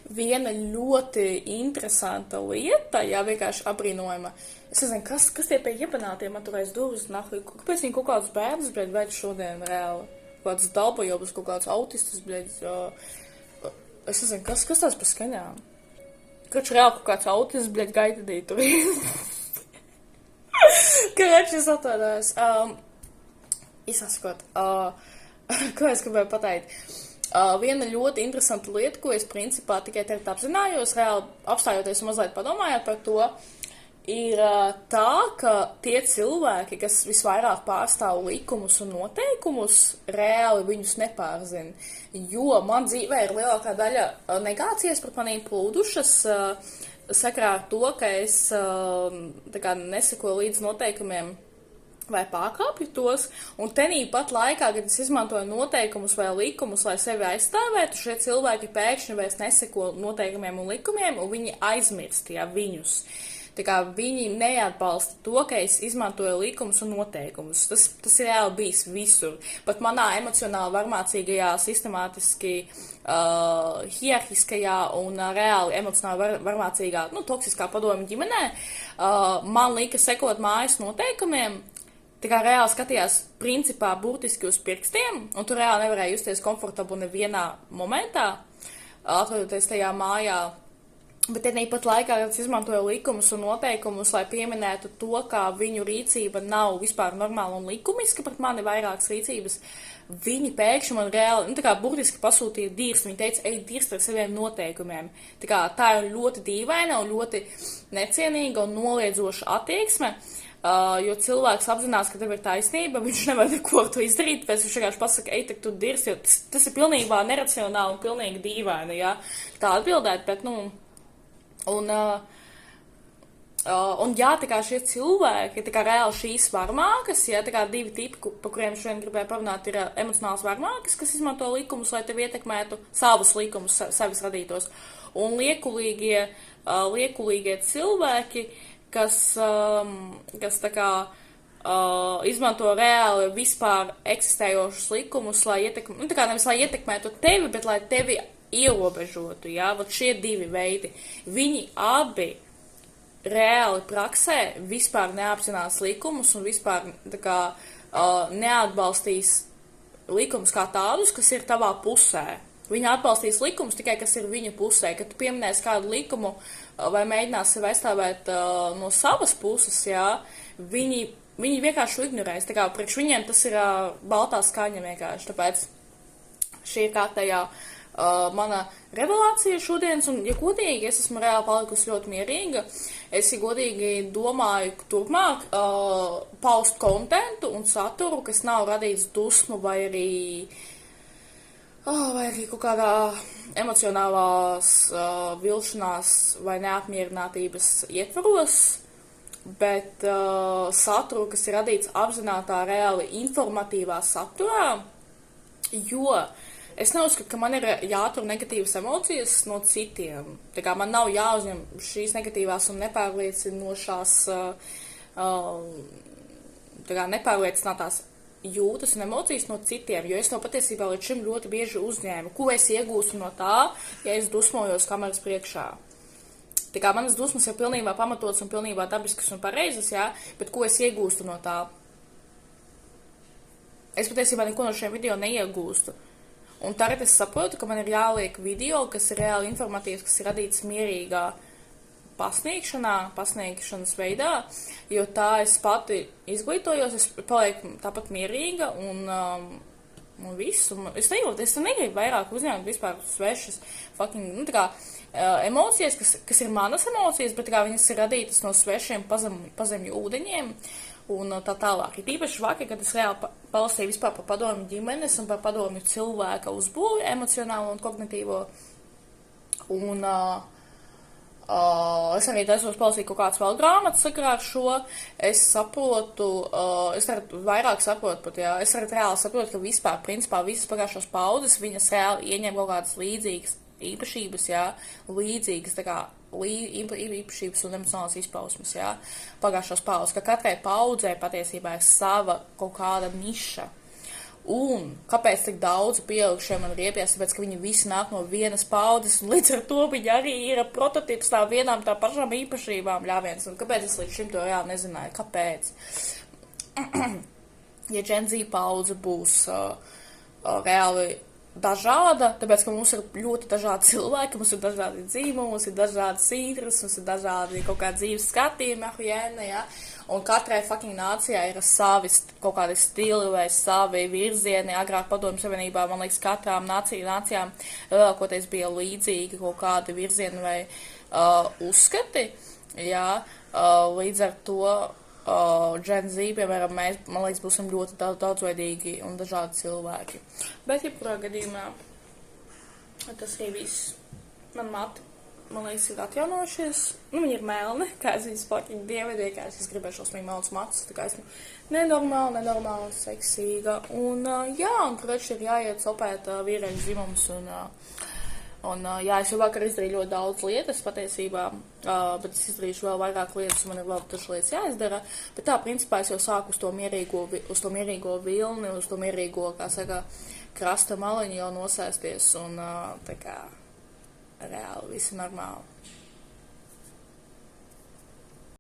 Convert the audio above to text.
viena ļoti interesanta lieta, jā, vienkārši apbrīnojama. Es nezinu, kas tie pie iebanātiem atturēs durvis, nahuj, kāpēc viņi kaut kādus bērnus, bļaļ, veid šodien reāli? Kaut kāds dalbojobus, kaut kāds autistus, bļaļ, es nezinu, kas tās par skaņām? Kač reāli kaut kāds autistus, bļaļ, gaidadī tur. Kač es atvainojos. Izsakot, ko es gribēju pateikt? Viena ļoti interesanta lieta, ko es principā tikai tagad apzinājos, reāli apstājoties un mazliet padomājot par to, ir tā, ka tie cilvēki, kas visvairāk pārstāv likumus un noteikumus, reāli viņus nepārzina. Jo man dzīvē ir lielākā daļa negācijas pret manīm plūdušas sakarā ar to, ka es tā kā nesekoju līdz noteikumiem vai pārkāpju tos, un tenī pat laikā, kad es izmantoju noteikumus vai likumus, lai sevi aizstāvētu, šie cilvēki pēkšņi vairs neseko noteikumiem un likumiem, un viņi aizmirst, jā, viņus. Tā kā viņi neatbalsta to, ka es izmantoju likumus un noteikumus. Tas ir reāli bijis visur. Pat manā emocionāli varmācīgajā, sistemātiski hierarhiskajā un reāli emocionāli varmācīgā, toksiskā padomju ģimenē, man lika sekot mājas noteikumiem. Tā kā reāli skatījās principā burtiski uz pirkstiem, un tu reāli nevarēji justies komfortabli nevienā momentā, atrodoties tajā mājā. Bet tenī pat laikā, kad es izmantoju likumus un noteikumus, lai pieminētu to, kā viņu rīcība nav vispār normāla un likumiska, pret mani vairākas rīcības, viņi pēkšņi man reāli, tā kā burtiski pasūtīja dirstu, viņi teica, ej dirst ar saviem noteikumiem. Tā kā tā ir ļoti dīvaina un ļoti necienīga un noliedzoša attieksme. Jo cilvēks apzinās, ka tev ir taisnība, viņš nevar neko ar to izdarīt, pēc viņš vienkārši pasaka, ej, tak tu dirsi, jo tas ir pilnībā neracionāli un pilnīgi dīvaini, jā. Tā atbildēt, bet, un jā, tā kā šie cilvēki, tā kā reāli šīs varmākas, jā, tā kā divi tipi, pa kuriem šodien gribēju parunāt, ir emocionāls varmākas, kas izmanto likumus, lai tev ietekmētu savus likumus, savis radītos, un liekulīgie cilvēki, kas tā kā izmanto reāli vispār eksistējošus likumus, lai tā kā nevis lai ietekmētu tevi, bet lai tevi ierobežotu, jā, vat šie divi veidi. Viņi abi reāli praksē vispār neapzinās likumus un vispār tā kā neatbalstīs likumus kā tādus, kas ir tavā pusē. Viņi atbalstīs likumus tikai, kas ir viņu pusē. Kad tu pieminēsi kādu likumu vai mēģinās sevi aizstāvēt no savas puses, jā, viņi vienkārši ignorēs. Tā kā priekš viņiem tas ir baltā skaņa vienkārši. Tāpēc šī ir kārtējā mana revelācija šodienas, un, ja godīgi, es esmu reāli palikusi ļoti mierīga. Es, ja godīgi, domāju turpmāk paust kontentu un saturu, kas nav radīts dusmu vai arī kaut kādā emocionālās vilšanās vai neapmierinātības ietvaros, bet saturu, kas ir radīts apzinātā reāli informatīvā saturā, jo es neuzskatu, ka man ir jātur negatīvas emocijas no citiem. Tā kā man nav jāuzņem šīs negatīvās un nepārliecinošās, tā kā nepārliecinātās jūtas un emocijas no citiem, jo es to patiesībā līdz šim ļoti bieži uzņēmu. Ko es iegūstu no tā, ja es dusmojos kameras priekšā? Tā kā manas dusmas ir pilnībā pamatotas un pilnībā dabiskas un pareizas, jā, bet ko es iegūstu no tā? Es patiesībā neko no šiem video neiegūstu. Un tagad es saprotu, ka man ir jāliek video, kas ir reāli informatīvs, kas ir radīts mierīgā pasniegšanas veidā, jo tā es pati izglītojos, es palieku tāpat mierīga un visu. Es negribu vairāk uzņemt vispār svešas fucking, tā kā emocijas, kas ir manas emocijas, bet tā kā viņas ir radītas no svešiem pazemju ūdeņiem un tā tālāk. Ir īpaši vakar, kad es reāli palasīju vispār par padomju ģimenes un par padomju cilvēka uzbūvi emocionālo un kognitīvo. Un es arī taisos palasīt kaut kāds vēl grāmatas sakarā ar šo. Es saprotu, es vairāk saprotu pat, jā, es arī reāli saprotu, ka vispār, principā, visas pagājušās paudzes, viņas reāli ieņem kaut kādas līdzīgas īpašības, jā, līdzīgas, tā kā, īpašības un emocionālas izpausmes, jā, pagājušās paudzes, ka katrai paudzē patiesībā ir sava kaut kāda niša. Un kāpēc tik daudz pieaugušie man riepjas? Tāpēc, ka viņi visi nāk no vienas paudzes, un līdz ar to viņi arī ir prototips tā vienām tā pašām īpašībām ļāviens. Un kāpēc es līdz šim to reāli nezināju? Kāpēc? Ja Gen Z paudze būs reāli dažāda, tāpēc, ka mums ir ļoti dažādi cilvēki, mums ir dažādi dzīvumi, mums ir dažādas intereses, mums ir dažādi kaut kādi dzīves skatījumi, ja? Un katrai fucking nācijai ir savi kaut kādi stili vai savi virzieni. Agrāk Padomju Savienībā, man liekas, katrām nācijām lielākoties bija līdzīgi kaut kādi virzieni vai uzskati, jā, līdz ar to Gen Z, piemēram, mēs, man liekas, būsim ļoti daudzveidīgi un dažādi cilvēki. Bet, jebkurā gadījumā, tas arī viss. Man mati, man liekas, ir atjaunojušies. Nu, viņi ir melni, kā es viņas fucking dievedēju, kā es gribēju šos melnus matus, tā kā esmu nenormāli seksīga. Un, jā, un, protams, ir jāiet sopēt vīriešu dzimums un jā, es jau vakar izdarīju ļoti daudz lietas patiesībā, bet es izdarīšu vēl vairāk lietas, un man ir vēl dažas lietas jāizdara, bet tā, principā, es jau sāku uz to mierīgo vilni, uz to mierīgo, kā saka, krasta maliņu jau nosēsties, un tā kā reāli, visi normāli.